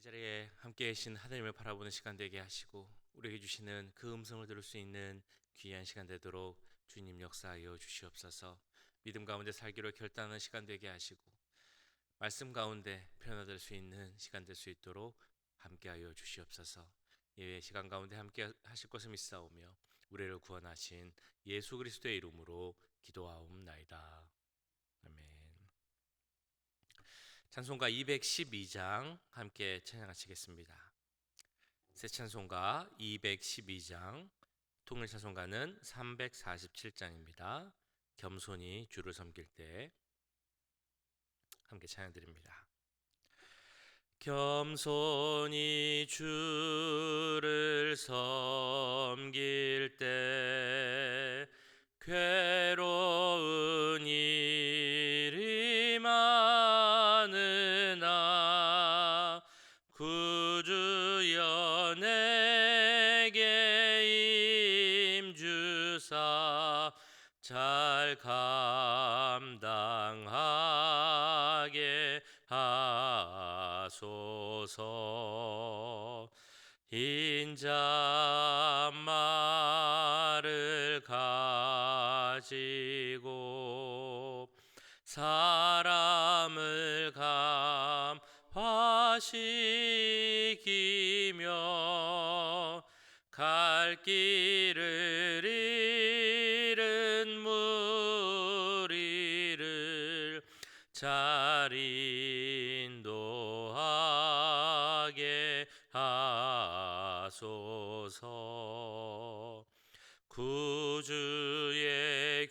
자리에 함께 계신 하나님을 바라보는 시간 되게 하시고 우리에게 주시는 그 음성을 들을 수 있는 귀한 시간 되도록 주님 역사하여 주시옵소서. 믿음 가운데 살기로 결단하는 시간 되게 하시고 말씀 가운데 표현될 수 있는 시간 될 수 있도록 함께하여 주시옵소서. 예외 시간 가운데 함께 하실 것을 믿사오며 우리를 구원하신 예수 그리스도의 이름으로 기도하옵나이다. 아멘. 찬송가 212장 함께 찬양하시겠습니다. 새 찬송가 212장, 통일 찬송가는 347장입니다. 겸손히 주를 섬길 때 함께 찬양드립니다. 겸손히 주를 섬길 때 괴로운 일이 많으나 구주여 내게 임주사 잘 감당하게 하소서. 인자말을 가지고 사람을 감화시키며 갈 길을 잃은 무리를 잘 인도하게 하소서. 구주의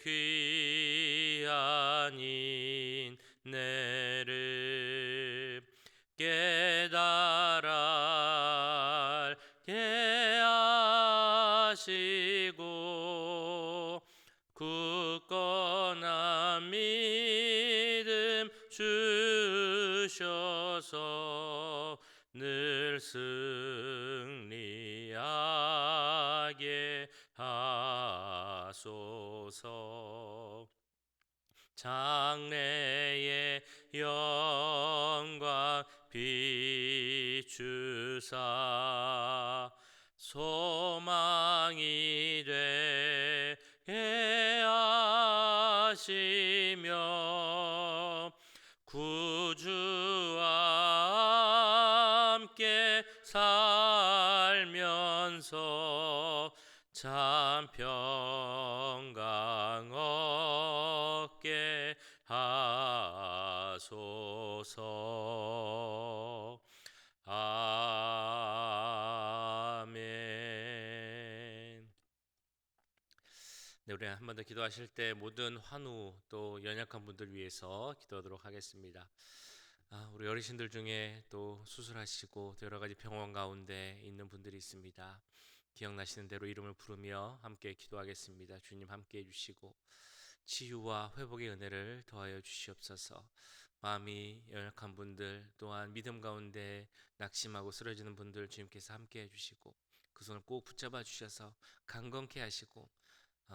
귀한 인내를 깨달아 알게 하시고 굳건한 믿음 주셔서 늘 승리하게 하소서. 장래의 영광 비추사 소망이 되게 하시며 구주와 함께 살면서 참 평강 얻게 하소서. 아멘. 네, 우리 한 번 더 기도하실 때 모든 환우 또 연약한 분들 위해서 기도하도록 하겠습니다. 우리 어르신들 중에 또 수술하시고 또 여러 가지 병원 가운데 있는 분들이 있습니다. 기억나시는 대로 이름을 부르며 함께 기도하겠습니다. 주님 함께 해주시고 치유와 회복의 은혜를 더하여 주시옵소서. 마음이 연약한 분들 또한 믿음 가운데 낙심하고 쓰러지는 분들 주님께서 함께 해주시고 그 손을 꼭 붙잡아 주셔서 강건케 하시고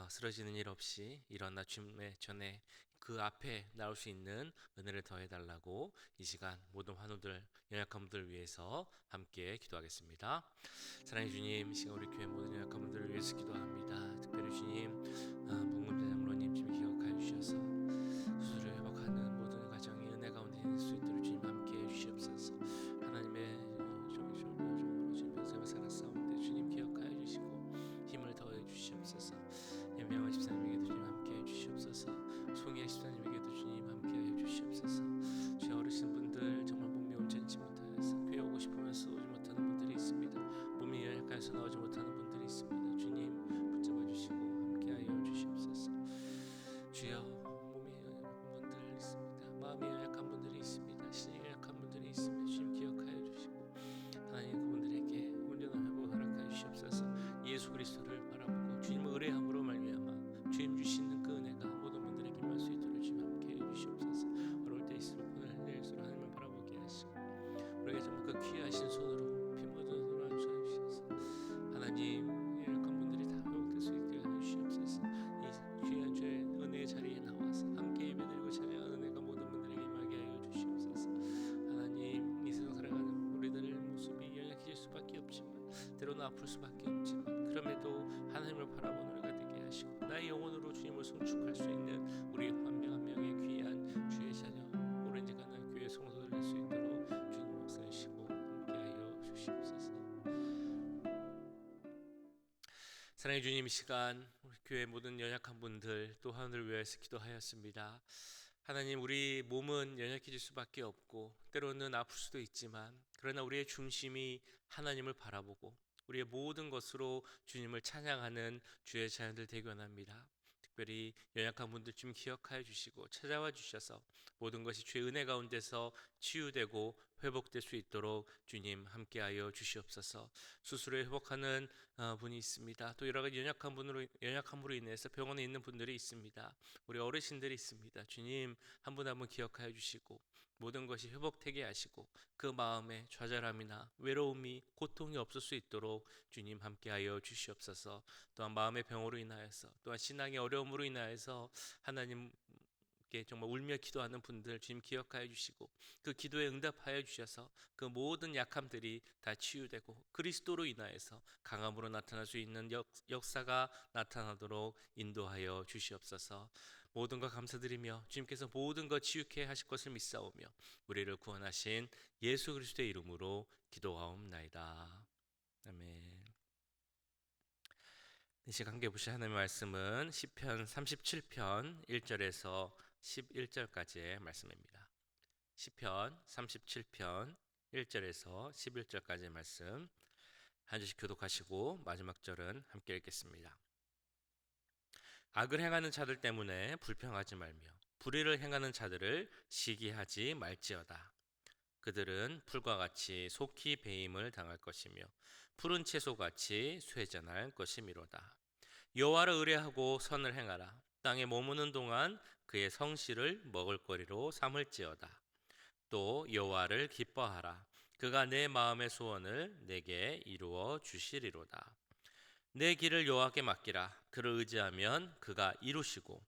쓰러지는 일 없이 일어나 주님의 전에 그 앞에 나올 수 있는 은혜를 더해달라고 이 시간 모든 환우들 연약한 분들을 위해서 함께 기도하겠습니다. 사랑해 주님, 이 시간 우리 교회 모든 연약한 분들을 위해서 기도합니다. 특별히 주님 복음자 장로님 주님 기억하여 주셔서 수술을 회복하는 모든 가정이 은혜 가운데 있을 수 있도록 주님 함께 해주시옵소서. 하나님의 정으로 주님 변세와 살았사온데 주님 기억하여 주시고 힘을 더해 주시옵소서. 예명한 집사님에게도 주님 함께 해주시옵소서. 송이의 집사님에게도 주님 함께 해주시옵소서. 주여 어르신분들 정말 몸이 온전치 못하여서 교회 오고 싶으면서 오지 못하는 분들이 있습니다. 몸이 연약해서 나오지 못하는 분들이 있습니다. 주님 붙잡아 주시고 함께 하여 주시옵소서. 주여 몸이 연약한 분들 있습니다. 마음이 연약한 분들이 있습니다. 신이 연약한 분들이 있습니다. 주님 기억하여 주시고 하나님 그분들에게 온전한 회복을 허락하여 주시옵소서. 예수 그리스도를 바라보고 주님을 의뢰함으로 말미암아 주님 주시는 그 은혜가 모든 분들에게 임할 수 있도록 주님 함께 해주시옵소서. 어려울 때 있을 뿐을 내일수록 하나님을 바라보게 하시고 우리에게 정말 그 귀하신 손으로 피 묻은 손으로 안수하주셔서 하나님 연약한 분들이 다 회복될 수 있게 해주시옵소서. 이 귀한 주의 은혜의 자리에 나와서 함께 예배드리고 찬양하는 은혜가 모든 분들에게 임하게 하여 주시옵소서. 하나님 이 세상 살아가는 우리들을 때로는 아플 수밖에 없지만 그럼에도 하나님을 바라보는 우리가 되게 하시고 나의 영혼으로 주님을 송축할 수 있는 우리 한 명 한 명의 귀한 주의 자녀 오렌지 가난 교회 성도들 될 수 있도록 주님 역사하시고 함께하여 주시옵소서. 사랑의 주님, 이 시간 우리 교회 모든 연약한 분들 또 하늘을 위하여서 기도하였습니다. 하나님, 우리 몸은 연약해질 수밖에 없고 때로는 아플 수도 있지만 그러나 우리의 중심이 하나님을 바라보고 우리의 모든 것으로 주님을 찬양하는 주의 자녀들 되기 원합니다. 특별히 연약한 분들 좀 기억하여 주시고 찾아와 주셔서 모든 것이 주의 은혜 가운데서 치유되고 회복될 수 있도록 주님 함께하여 주시옵소서. 수술을 회복하는 분이 있습니다. 또 여러 가지 연약함으로 인해서 병원에 있는 분들이 있습니다. 우리 어르신들이 있습니다. 주님 한 분 한 분 기억하여 주시고 모든 것이 회복되게 하시고 그 마음에 좌절함이나 외로움이 고통이 없을 수 있도록 주님 함께하여 주시옵소서. 또한 마음의 병으로 인하여서 또한 신앙의 어려움으로 인하여서 하나님께 정말 울며 기도하는 분들 주님 기억하여 주시고 그 기도에 응답하여 주셔서 그 모든 약함들이 다 치유되고 그리스도로 인하여서 강함으로 나타날 수 있는 역사가 나타나도록 인도하여 주시옵소서. 모든 것 감사드리며 주님께서 모든 것 치유케 하실 것을 믿사오며 우리를 구원하신 예수 그리스도의 이름으로 기도하옵나이다. 아멘. 이 시간 함께 보실 하나님의 말씀은 시편 37편 1절에서 11절까지의 말씀입니다. 시편 37편 1절에서 11절까지의 말씀 한 절씩 교독하시고 마지막 절은 함께 읽겠습니다. 악을 행하는 자들 때문에 불평하지 말며 불의를 행하는 자들을 시기하지 말지어다. 그들은 풀과 같이 속히 배임을 당할 것이며 푸른 채소같이 쇠잔할 것이미로다. 여호와를 의뢰하고 선을 행하라. 땅에 머무는 동안 그의 성실을 먹을거리로 삼을지어다. 또 여호와를 기뻐하라. 그가 내 마음의 소원을 내게 이루어 주시리로다. 내 길을 여호와께 맡기라. 그를 의지하면 그가 이루시고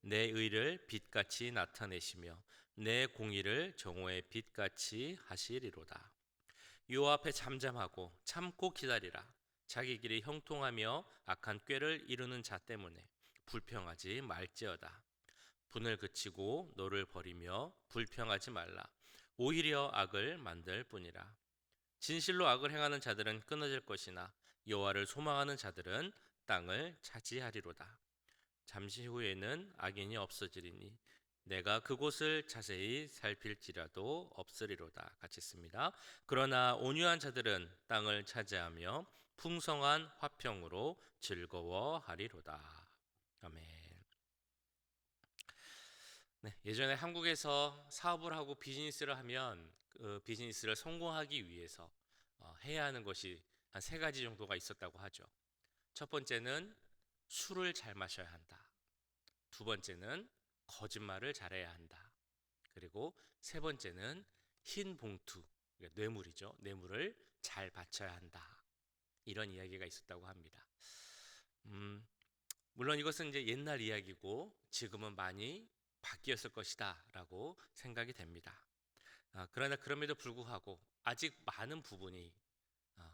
내 의를 빛같이 나타내시며 내 공의를 정오의 빛같이 하시리로다. 여호와 앞에 잠잠하고 참고 기다리라. 자기 길이 형통하며 악한 꾀를 이루는 자 때문에 불평하지 말지어다. 분을 그치고 너를 버리며 불평하지 말라. 오히려 악을 만들 뿐이라. 진실로 악을 행하는 자들은 끊어질 것이나 여호와를 소망하는 자들은 땅을 차지하리로다. 잠시 후에는 악인이 없어지리니 내가 그곳을 자세히 살필지라도 없으리로다. 같이 씁니다. 그러나 온유한 자들은 땅을 차지하며 풍성한 화평으로 즐거워하리로다. 아멘. 네, 예전에 한국에서 사업을 하고 비즈니스를 하면 그 비즈니스를 성공하기 위해서 해야 하는 것이 한 세 가지 정도가 있었다고 하죠. 첫 번째는 술을 잘 마셔야 한다. 두 번째는 거짓말을 잘해야 한다. 그리고 세 번째는 흰 봉투, 그러니까 뇌물이죠. 뇌물을 잘 바쳐야 한다. 이런 이야기가 있었다고 합니다. 물론 이것은 이제 옛날 이야기고 지금은 많이 바뀌었을 것이다라고 생각이 됩니다. 그러나 그럼에도 불구하고 아직 많은 부분이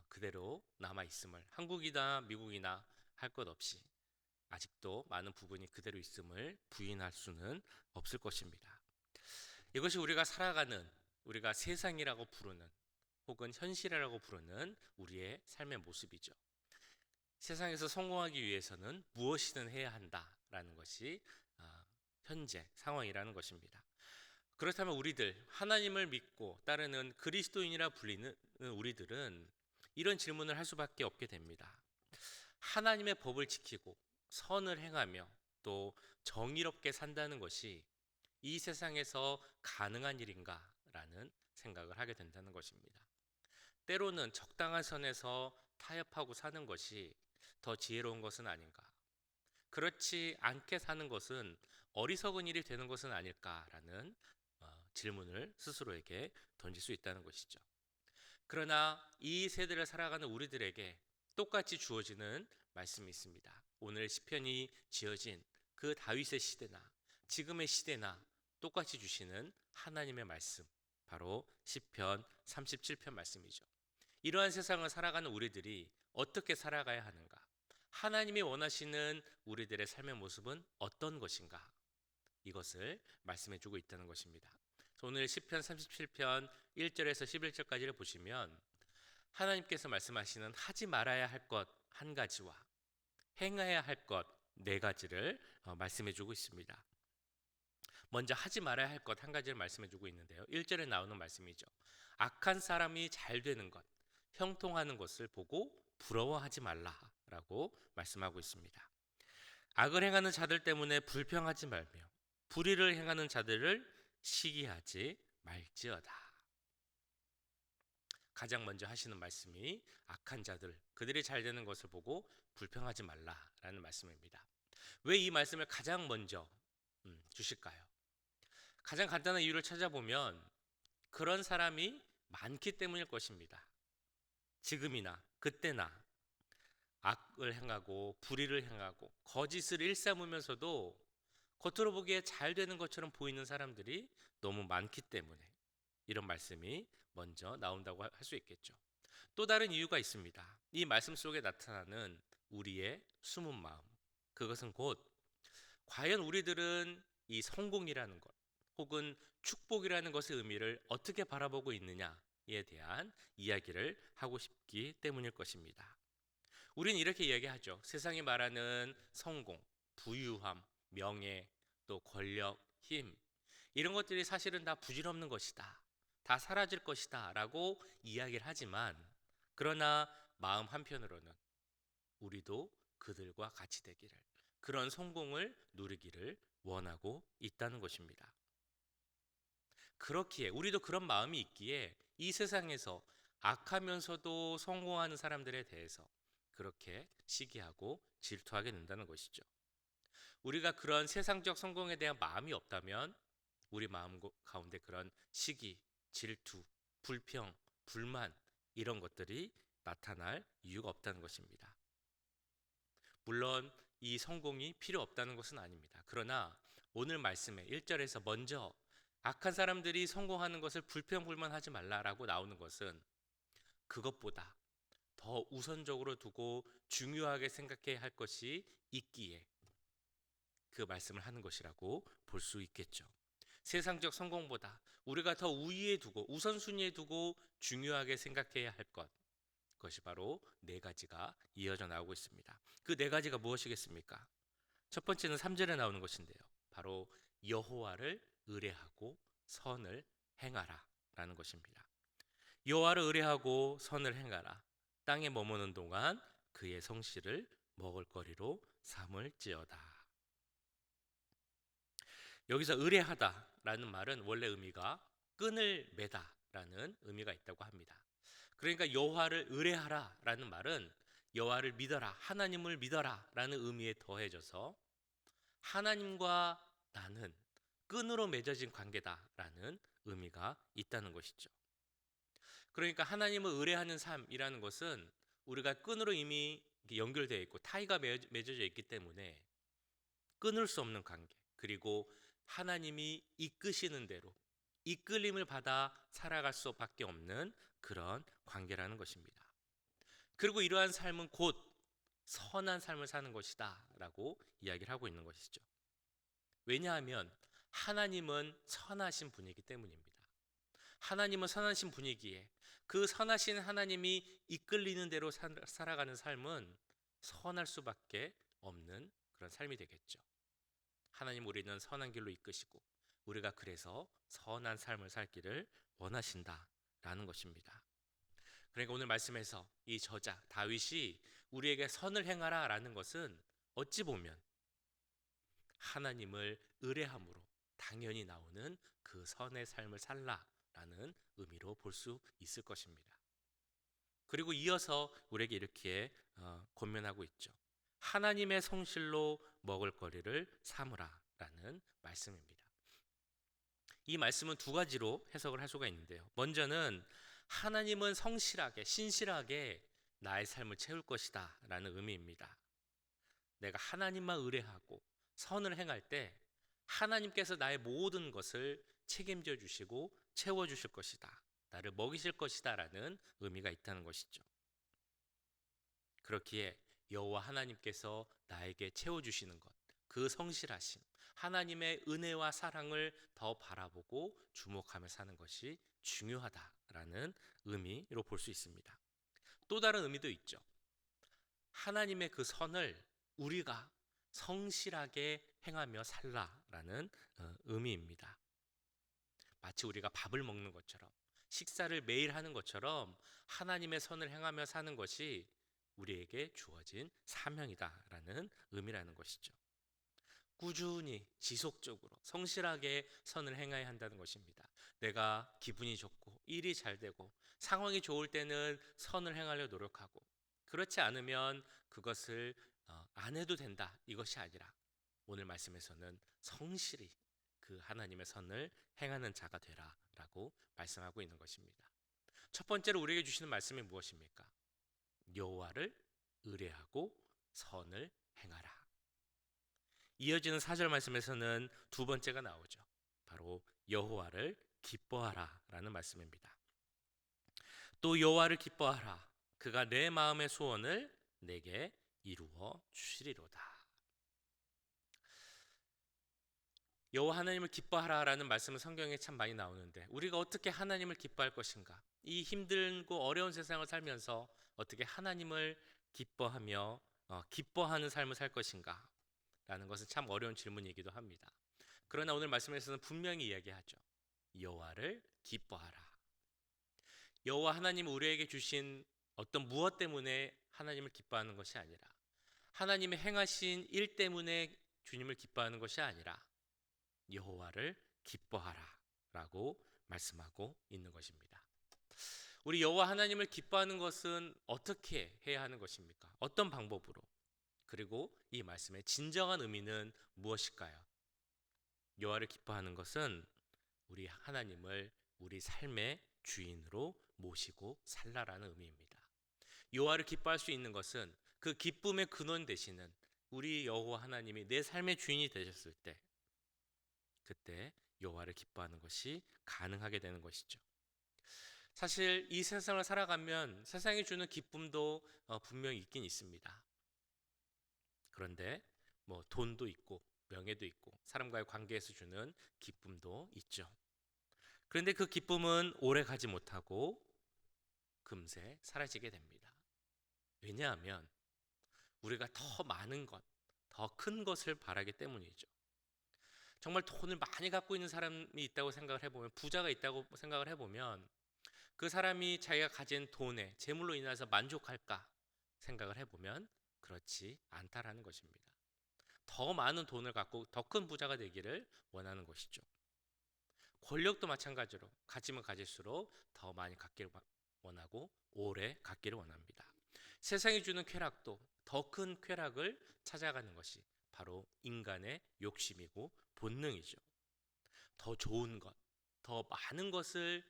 그대로 남아 있음을 한국이나 미국이나 할 것 없이 아직도 많은 부분이 그대로 있음을 부인할 수는 없을 것입니다. 이것이 우리가 살아가는 우리가 세상이라고 부르는 혹은 현실이라고 부르는 우리의 삶의 모습이죠. 세상에서 성공하기 위해서는 무엇이든 해야 한다라는 것이 현재 상황이라는 것입니다. 그렇다면 우리들 하나님을 믿고 따르는 그리스도인이라 불리는 우리들은 이런 질문을 할 수밖에 없게 됩니다. 하나님의 법을 지키고 선을 행하며 또 정의롭게 산다는 것이 이 세상에서 가능한 일인가라는 생각을 하게 된다는 것입니다. 때로는 적당한 선에서 타협하고 사는 것이 더 지혜로운 것은 아닌가? 그렇지 않게 사는 것은 어리석은 일이 되는 것은 아닐까라는 질문을 스스로에게 던질 수 있다는 것이죠. 그러나 이 세대를 살아가는 우리들에게 똑같이 주어지는 말씀이 있습니다. 오늘 시편이 지어진 그 다윗의 시대나 지금의 시대나 똑같이 주시는 하나님의 말씀, 바로 시편 37편 말씀이죠. 이러한 세상을 살아가는 우리들이 어떻게 살아가야 하는가? 하나님이 원하시는 우리들의 삶의 모습은 어떤 것인가? 이것을 말씀해 주고 있다는 것입니다. 오늘 시편 37편 1절에서 11절까지를 보시면 하나님께서 말씀하시는 하지 말아야 할 것 한 가지와 행해야 할 것 네 가지를 말씀해 주고 있습니다. 먼저 하지 말아야 할 것 한 가지를 말씀해 주고 있는데요. 1절에 나오는 말씀이죠. 악한 사람이 잘 되는 것, 형통하는 것을 보고 부러워하지 말라라고 말씀하고 있습니다. 악을 행하는 자들 때문에 불평하지 말며 불의를 행하는 자들을 시기하지 말지어다. 가장 먼저 하시는 말씀이 악한 자들, 그들이 잘 되는 것을 보고 불평하지 말라라는 말씀입니다. 왜 이 말씀을 가장 먼저 주실까요? 가장 간단한 이유를 찾아보면 그런 사람이 많기 때문일 것입니다. 지금이나 그때나 악을 행하고 불의를 행하고 거짓을 일삼으면서도 겉으로 보기에 잘 되는 것처럼 보이는 사람들이 너무 많기 때문에 이런 말씀이 먼저 나온다고 할 수 있겠죠. 또 다른 이유가 있습니다. 이 말씀 속에 나타나는 우리의 숨은 마음, 그것은 곧 과연 우리들은 이 성공이라는 것 혹은 축복이라는 것의 의미를 어떻게 바라보고 있느냐에 대한 이야기를 하고 싶기 때문일 것입니다. 우리는 이렇게 이야기하죠. 세상이 말하는 성공, 부유함, 명예, 또 권력, 힘, 이런 것들이 사실은 다 부질없는 것이다, 다 사라질 것이다 라고 이야기를 하지만, 그러나 마음 한편으로는 우리도 그들과 같이 되기를, 그런 성공을 누리기를 원하고 있다는 것입니다. 그렇기에 우리도 그런 마음이 있기에 이 세상에서 악하면서도 성공하는 사람들에 대해서 그렇게 시기하고 질투하게 된다는 것이죠. 우리가 그런 세상적 성공에 대한 마음이 없다면 우리 마음 가운데 그런 시기, 질투, 불평, 불만, 이런 것들이 나타날 이유가 없다는 것입니다. 물론 이 성공이 필요 없다는 것은 아닙니다. 그러나 오늘 말씀에 1절에서 먼저 악한 사람들이 성공하는 것을 불평불만하지 말라라고 나오는 것은 그것보다 더 우선적으로 두고 중요하게 생각해야 할 것이 있기에 그 말씀을 하는 것이라고 볼 수 있겠죠. 세상적 성공보다 우리가 더 우위에 두고 우선순위에 두고 중요하게 생각해야 할 것, 그것이 바로 네 가지가 이어져 나오고 있습니다. 그 네 가지가 무엇이겠습니까? 첫 번째는 3절에 나오는 것인데요. 바로 여호와를 의뢰하고 선을 행하라 라는 것입니다. 여호와를 의뢰하고 선을 행하라. 땅에 머무는 동안 그의 성실을 먹을거리로 삼을지어다. 여기서 의뢰하다라는 말은 원래 의미가 끈을 매다라는 의미가 있다고 합니다. 그러니까 여호와를 의뢰하라라는 말은 여호와를 믿어라, 하나님을 믿어라라는 의미에 더해져서 하나님과 나는 끈으로 맺어진 관계다라는 의미가 있다는 것이죠. 그러니까 하나님을 의뢰하는 삶이라는 것은 우리가 끈으로 이미 연결되어 있고 타이가 맺어져 있기 때문에 끊을 수 없는 관계, 그리고 하나님이 이끄시는 대로 이끌림을 받아 살아갈 수밖에 없는 그런 관계라는 것입니다. 그리고 이러한 삶은 곧 선한 삶을 사는 것이다 라고 이야기를 하고 있는 것이죠. 왜냐하면 하나님은 선하신 분이기 때문입니다. 하나님은 선하신 분이기에 그 선하신 하나님이 이끌리는 대로 살아가는 삶은 선할 수밖에 없는 그런 삶이 되겠죠. 하나님 우리는 선한 길로 이끄시고 우리가 그래서 선한 삶을 살기를 원하신다라는 것입니다. 그러니까 오늘 말씀에서 이 저자 다윗이 우리에게 선을 행하라 라는 것은 어찌 보면 하나님을 의뢰함으로 당연히 나오는 그 선의 삶을 살라라는 의미로 볼 수 있을 것입니다. 그리고 이어서 우리에게 이렇게 권면하고 있죠. 하나님의 성실로 먹을 거리를 삼으라라는 말씀입니다. 이 말씀은 두 가지로 해석을 할 수가 있는데요. 먼저는 하나님은 성실하게 신실하게 나의 삶을 채울 것이다 라는 의미입니다. 내가 하나님만 의뢰하고 선을 행할 때 하나님께서 나의 모든 것을 책임져 주시고 채워 주실 것이다 나를 먹이실 것이다라는 의미가 있다는 것이죠. 그렇기에 여호와 하나님께서 나에게 채워주시는 것, 그 성실하심, 하나님의 은혜와 사랑을 더 바라보고 주목하며 사는 것이 중요하다라는 의미로 볼 수 있습니다. 또 다른 의미도 있죠. 하나님의 그 선을 우리가 성실하게 행하며 살라라는 의미입니다. 마치 우리가 밥을 먹는 것처럼, 식사를 매일 하는 것처럼 하나님의 선을 행하며 사는 것이 우리에게 주어진 사명이다라는 의미라는 것이죠. 꾸준히 지속적으로 성실하게 선을 행해야 한다는 것입니다. 내가 기분이 좋고 일이 잘 되고 상황이 좋을 때는 선을 행하려 노력하고, 그렇지 않으면 그것을 안 해도 된다, 이것이 아니라 오늘 말씀에서는 성실히 그 하나님의 선을 행하는 자가 되라라고 말씀하고 있는 것입니다. 첫 번째로 우리에게 주시는 말씀이 무엇입니까? 여호와를 의뢰하고 선을 행하라. 이어지는 4절 말씀에서는 두 번째가 나오죠. 바로 여호와를 기뻐하라라는 말씀입니다. 또 여호와를 기뻐하라. 그가 내 마음의 소원을 내게 이루어 주시리로다. 여호와 하나님을 기뻐하라라는 말씀은 성경에 참 많이 나오는데, 우리가 어떻게 하나님을 기뻐할 것인가? 이 힘들고 어려운 세상을 살면서 어떻게 하나님을 기뻐하며 기뻐하는 삶을 살 것인가? 라는 것은 참 어려운 질문이기도 합니다. 그러나 오늘 말씀에서는 분명히 이야기하죠. 여호와를 기뻐하라. 여호와 하나님 우리에게 주신 어떤 무엇 때문에 하나님을 기뻐하는 것이 아니라, 하나님의 행하신 일 때문에 주님을 기뻐하는 것이 아니라 여호와를 기뻐하라라고 말씀하고 있는 것입니다. 우리 여호와 하나님을 기뻐하는 것은 어떻게 해야 하는 것입니까? 어떤 방법으로? 그리고 이 말씀의 진정한 의미는 무엇일까요? 여호와를 기뻐하는 것은 우리 하나님을 우리 삶의 주인으로 모시고 살라라는 의미입니다. 여호와를 기뻐할 수 있는 것은 그 기쁨의 근원 되시는 우리 여호와 하나님이 내 삶의 주인이 되셨을 때, 그때 여호와를 기뻐하는 것이 가능하게 되는 것이죠. 사실 이 세상을 살아가면 세상이 주는 기쁨도 분명히 있긴 있습니다. 그런데 뭐 돈도 있고 명예도 있고 사람과의 관계에서 주는 기쁨도 있죠. 그런데 그 기쁨은 오래 가지 못하고 금세 사라지게 됩니다. 왜냐하면 우리가 더 많은 것, 더 큰 것을 바라기 때문이죠. 정말 돈을 많이 갖고 있는 사람이 있다고 생각을 해보면, 부자가 있다고 생각을 해보면 그 사람이 자기가 가진 돈에, 재물로 인해서 만족할까 생각을 해보면 그렇지 않다라는 것입니다. 더 많은 돈을 갖고 더 큰 부자가 되기를 원하는 것이죠. 권력도 마찬가지로 가지면 가질수록 더 많이 갖기를 원하고 오래 갖기를 원합니다. 세상이 주는 쾌락도 더 큰 쾌락을 찾아가는 것이 바로 인간의 욕심이고 본능이죠. 더 좋은 것, 더 많은 것을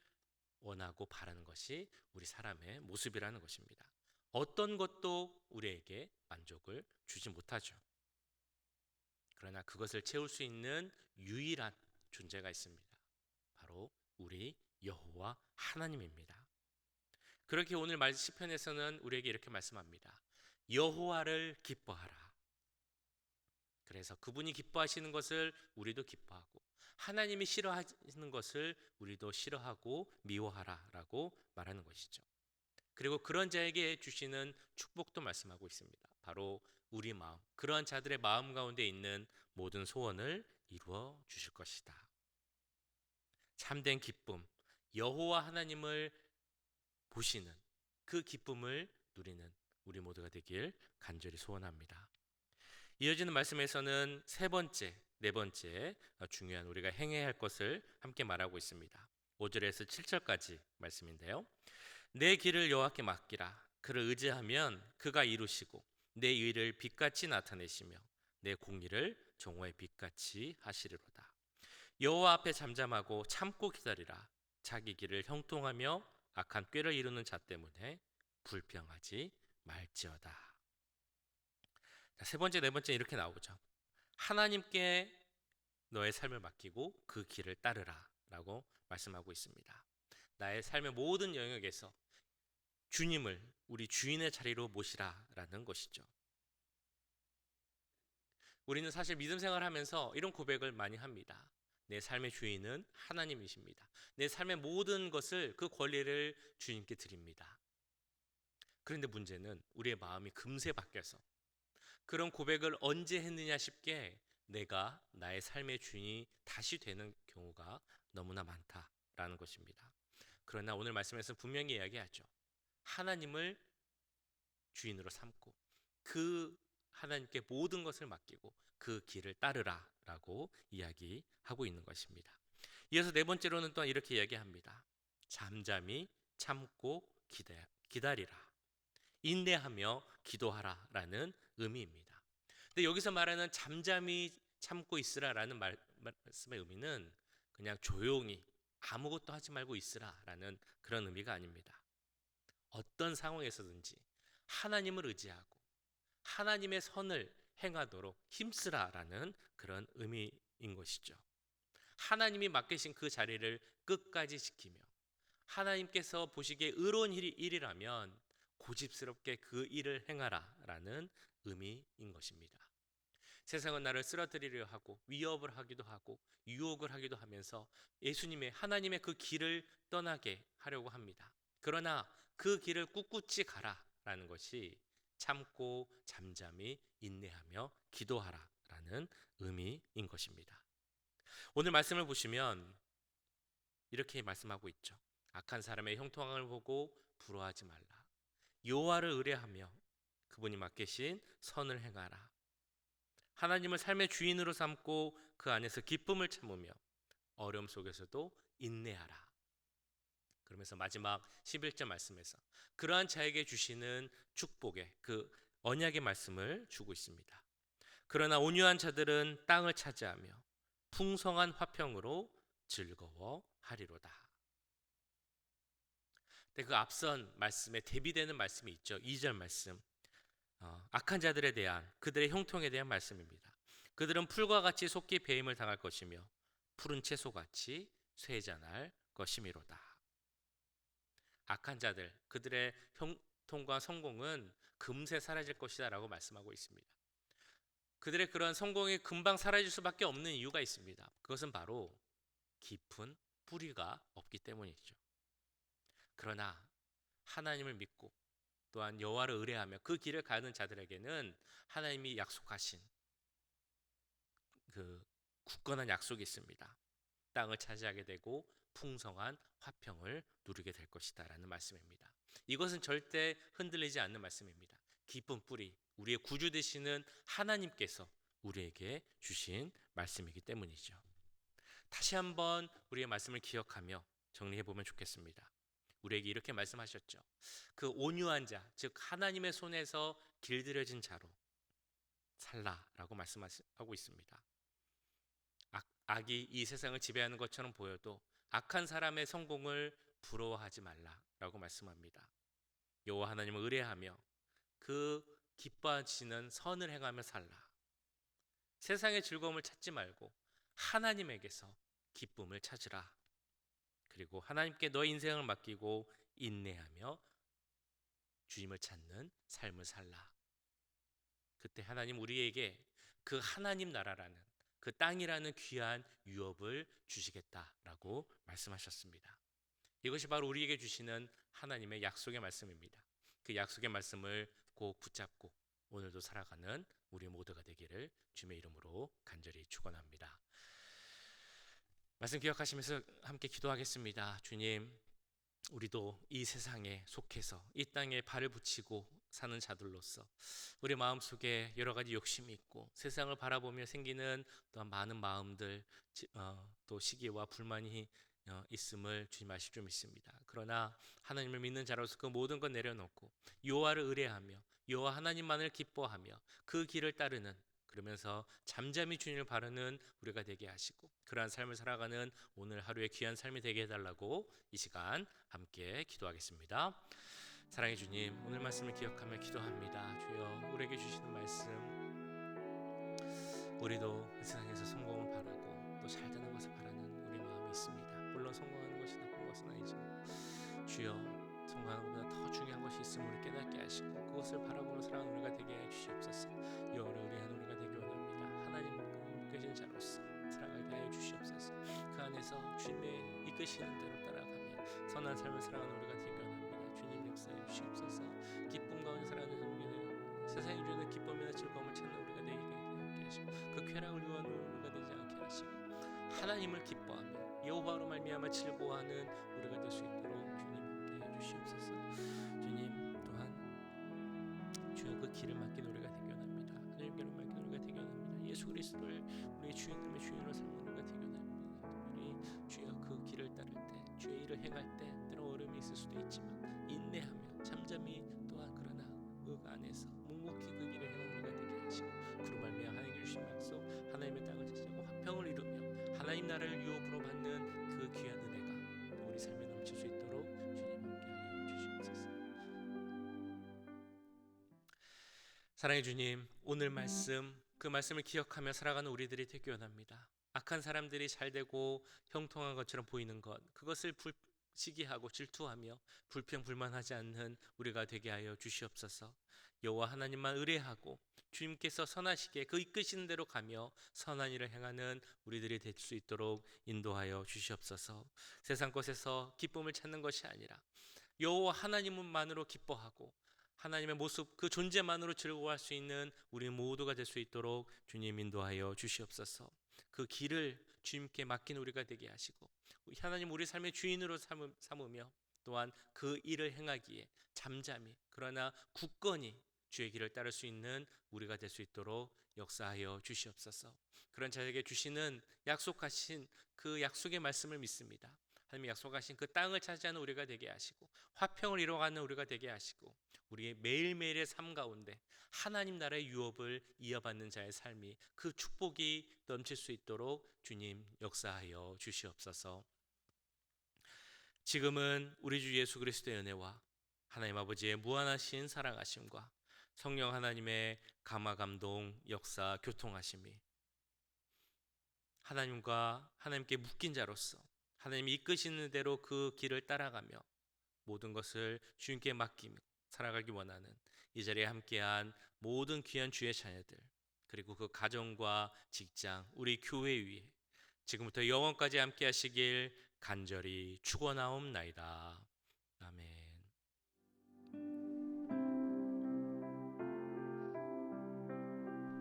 원하고 바라는 것이 우리 사람의 모습이라는 것입니다. 어떤 것도 우리에게 만족을 주지 못하죠. 그러나 그것을 채울 수 있는 유일한 존재가 있습니다. 바로 우리 여호와 하나님입니다. 그렇게 오늘 시편에서는 우리에게 이렇게 말씀합니다. 여호와를 기뻐하라. 그래서 그분이 기뻐하시는 것을 우리도 기뻐하고, 하나님이 싫어하시는 것을 우리도 싫어하고 미워하라라고 말하는 것이죠. 그리고 그런 자에게 주시는 축복도 말씀하고 있습니다. 바로 우리 마음, 그러한 자들의 마음 가운데 있는 모든 소원을 이루어 주실 것이다. 참된 기쁨, 여호와 하나님을 보시는 그 기쁨을 누리는 우리 모두가 되길 간절히 소원합니다. 이어지는 말씀에서는 세 번째, 네 번째 중요한 우리가 행해야 할 것을 함께 말하고 있습니다. 5절에서 7절까지 말씀인데요. 내 길을 여호와께 맡기라. 그를 의지하면 그가 이루시고 내 의를 빛같이 나타내시며 내 공의를 정오의 빛같이 하시리로다. 여호와 앞에 잠잠하고 참고 기다리라. 자기 길을 형통하며 악한 꾀를 이루는 자 때문에 불평하지 말지어다. 세 번째, 네 번째 이렇게 나오죠. 하나님께 너의 삶을 맡기고 그 길을 따르라 라고 말씀하고 있습니다. 나의 삶의 모든 영역에서 주님을 우리 주인의 자리로 모시라라는 것이죠. 우리는 사실 믿음 생활하면서 이런 고백을 많이 합니다. 내 삶의 주인은 하나님이십니다. 내 삶의 모든 것을, 그 권리를 주님께 드립니다. 그런데 문제는 우리의 마음이 금세 바뀌어서 그런 고백을 언제 했느냐 싶게 내가 나의 삶의 주인이 다시 되는 경우가 너무나 많다라는 것입니다. 그러나 오늘 말씀에서 분명히 이야기하죠. 하나님을 주인으로 삼고 그 하나님께 모든 것을 맡기고 그 길을 따르라 라고 이야기하고 있는 것입니다. 이어서 네 번째로는 또 이렇게 이야기합니다. 잠잠히 참고 기다리라. 인내하며 기도하라 라는 의미입니다. 근데 여기서 말하는 잠잠히 참고 있으라라는 말씀의 의미는 그냥 조용히 아무것도 하지 말고 있으라라는 그런 의미가 아닙니다. 어떤 상황에서든지 하나님을 의지하고 하나님의 선을 행하도록 힘쓰라라는 그런 의미인 것이죠. 하나님이 맡기신 그 자리를 끝까지 지키며 하나님께서 보시기에 의로운 일이라면 고집스럽게 그 일을 행하라라는 의미인 것입니다. 세상은 나를 쓰러뜨리려 하고 위협을 하기도 하고 유혹을 하기도 하면서 예수님의 하나님의 그 길을 떠나게 하려고 합니다. 그러나 그 길을 꿋꿋이 가라라는 것이 참고 잠잠히 인내하며 기도하라라는 의미인 것입니다. 오늘 말씀을 보시면 이렇게 말씀하고 있죠. 악한 사람의 형통함을 보고 부러워하지 말라. 여호와를 의뢰하며 그분이 맡기신 선을 행하라. 하나님을 삶의 주인으로 삼고 그 안에서 기쁨을 참으며 어려움 속에서도 인내하라. 그러면서 마지막 11절 말씀에서 그러한 자에게 주시는 축복의 그 언약의 말씀을 주고 있습니다. 그러나 온유한 자들은 땅을 차지하며 풍성한 화평으로 즐거워하리로다. 근데 그 앞선 말씀에 대비되는 말씀이 있죠. 2절 말씀. 악한 자들에 대한 그들의 형통에 대한 말씀입니다. 그들은 풀과 같이 속기 배임을 당할 것이며 푸른 채소같이 쇠잔할 것이미로다. 악한 자들, 그들의 형통과 성공은 금세 사라질 것이다 라고 말씀하고 있습니다. 그들의 그런 성공이 금방 사라질 수밖에 없는 이유가 있습니다. 그것은 바로 깊은 뿌리가 없기 때문이죠. 그러나 하나님을 믿고 또한 여호와를 의뢰하며 그 길을 가는 자들에게는 하나님이 약속하신 그 굳건한 약속이 있습니다. 땅을 차지하게 되고 풍성한 화평을 누리게 될 것이다 라는 말씀입니다. 이것은 절대 흔들리지 않는 말씀입니다. 깊은 뿌리, 우리의 구주 되시는 하나님께서 우리에게 주신 말씀이기 때문이죠. 다시 한번 우리의 말씀을 기억하며 정리해 보면 좋겠습니다. 우리에게 이렇게 말씀하셨죠. 그 온유한 자, 즉 하나님의 손에서 길들여진 자로 살라라고 말씀하고 있습니다. 악이 이 세상을 지배하는 것처럼 보여도 악한 사람의 성공을 부러워하지 말라라고 말씀합니다. 여호와 하나님을 의뢰하며 그 기뻐하시는 선을 행하며 살라. 세상의 즐거움을 찾지 말고 하나님에게서 기쁨을 찾으라. 그리고 하나님께 너의 인생을 맡기고 인내하며 주님을 찾는 삶을 살라. 그때 하나님 우리에게 그 하나님 나라라는 그 땅이라는 귀한 유업을 주시겠다라고 말씀하셨습니다. 이것이 바로 우리에게 주시는 하나님의 약속의 말씀입니다. 그 약속의 말씀을 꼭 붙잡고 오늘도 살아가는 우리 모두가 되기를 주님의 이름으로 간절히 축원합니다. 말씀 기억하시면서 함께 기도하겠습니다. 주님, 우리도 이 세상에 속해서 이 땅에 발을 붙이고 사는 자들로서 우리 마음속에 여러 가지 욕심이 있고 세상을 바라보며 생기는 또한 많은 마음들, 또 시기와 불만이 있음을 주님 아실 줄 믿습니다. 그러나 하나님을 믿는 자로서 그 모든 것 내려놓고 여호와를 의뢰하며 여호와 하나님만을 기뻐하며 그 길을 따르는, 그러면서 잠잠히 주님을 바르는 우리가 되게 하시고 그러한 삶을 살아가는 오늘 하루의 귀한 삶이 되게 해달라고 이 시간 함께 기도하겠습니다. 사랑해 주님, 오늘 말씀을 기억하며 기도합니다. 주여, 우리에게 주시는 말씀, 우리도 이 세상에서 성공을 바라고 또 잘 되는 것을 바라는 우리 마음이 있습니다. 물론 성공하는 것이 나쁜 중요한 것은 아니지만 주여 성공하는 것보다 더 중요한 것이 있음을 깨닫게 하시고 그것을 바라보는 사랑하는 우리가 되게 해 주시옵소서. 여호와 우리 한 우리가 되기 원합니다. 하나님 묶여진 자로서 살아가게 하여 주시옵소서. 그 안에서 주님의 이끄시는 대로 따라가며 선한 삶을 살아가는 우리가 되기 원합니다. 주님 역사해 주시옵소서. 기쁨 가운데 살아가는 우리가 되어 세상이 주는 기쁨이나 즐거움을 찾는 우리가 되게 하시고 그 쾌락을 유하는 우리가 되지 않게 하시고 하나님을 기뻐하며 여호와로 말미암아 즐거워하는 우리가 될 수 있도록 주님 함께해 주시옵소서. 주님 또한 주여 그 길을 맡긴 우리가 되기 원합니다. 하나님 길을 맡긴 우리가 되기 원합니다. 예수 그리스도를 우리의 주인님의 주인으로 삼는 우리가 되기 원합니다. 우리 주여 그 길을 따를 때 주의 일을 행할 때 때로 어려움이 있을 수도 있지만 인내하며 잠잠히 또한 그러나 그 안에서 묵묵히 그 길을 행하는 우리가 되게 하시고 그로 말미암아 하나님께 주신 약속 하나님의 땅을 차지하고 화평을 이루며 하나님 나라를 유업으로 받는 그 귀한 은혜가 우리 삶에 넘칠 수 있도록 주님 함께하여 주시옵소서. 사랑의 주님, 오늘 말씀 그 말씀을 기억하며 살아가는 우리들이 되기 원합니다. 악한 사람들이 잘되고 형통한 것처럼 보이는 것 그것을 시기하고 질투하며 불평불만하지 않는 우리가 되게 하여 주시옵소서. 여호와 하나님만 의뢰하고 주님께서 선하시게 그 이끄시는 대로 가며 선한 일을 행하는 우리들이 될 수 있도록 인도하여 주시옵소서. 세상 것에서 기쁨을 찾는 것이 아니라 여호와 하나님만으로 기뻐하고 하나님의 모습 그 존재만으로 즐거워할 수 있는 우리 모두가 될 수 있도록 주님 인도하여 주시옵소서. 그 길을 주님께 맡긴 우리가 되게 하시고 하나님 우리 삶의 주인으로 삼으며 또한 그 일을 행하기에 잠잠히 그러나 굳건히 주의 길을 따를 수 있는 우리가 될 수 있도록 역사하여 주시옵소서. 그런 자에게 주시는 약속하신 그 약속의 말씀을 믿습니다. 하나님이 약속하신 그 땅을 차지하는 우리가 되게 하시고 화평을 이뤄가는 우리가 되게 하시고 우리의 매일매일의 삶 가운데 하나님 나라의 유업을 이어받는 자의 삶이 그 축복이 넘칠 수 있도록 주님 역사하여 주시옵소서. 지금은 우리 주 예수 그리스도의 은혜와 하나님 아버지의 무한하신 사랑하심과 성령 하나님의 감화 감동 역사 교통하심이 하나님과 하나님께 묶인 자로서 하나님이 이끄시는 대로 그 길을 따라가며 모든 것을 주님께 맡기며 살아가기 원하는 이 자리에 함께한 모든 귀한 주의 자녀들 그리고 그 가정과 직장 우리 교회 위에 지금부터 영원까지 함께 하시길 간절히 축원하옵나이다. 아멘.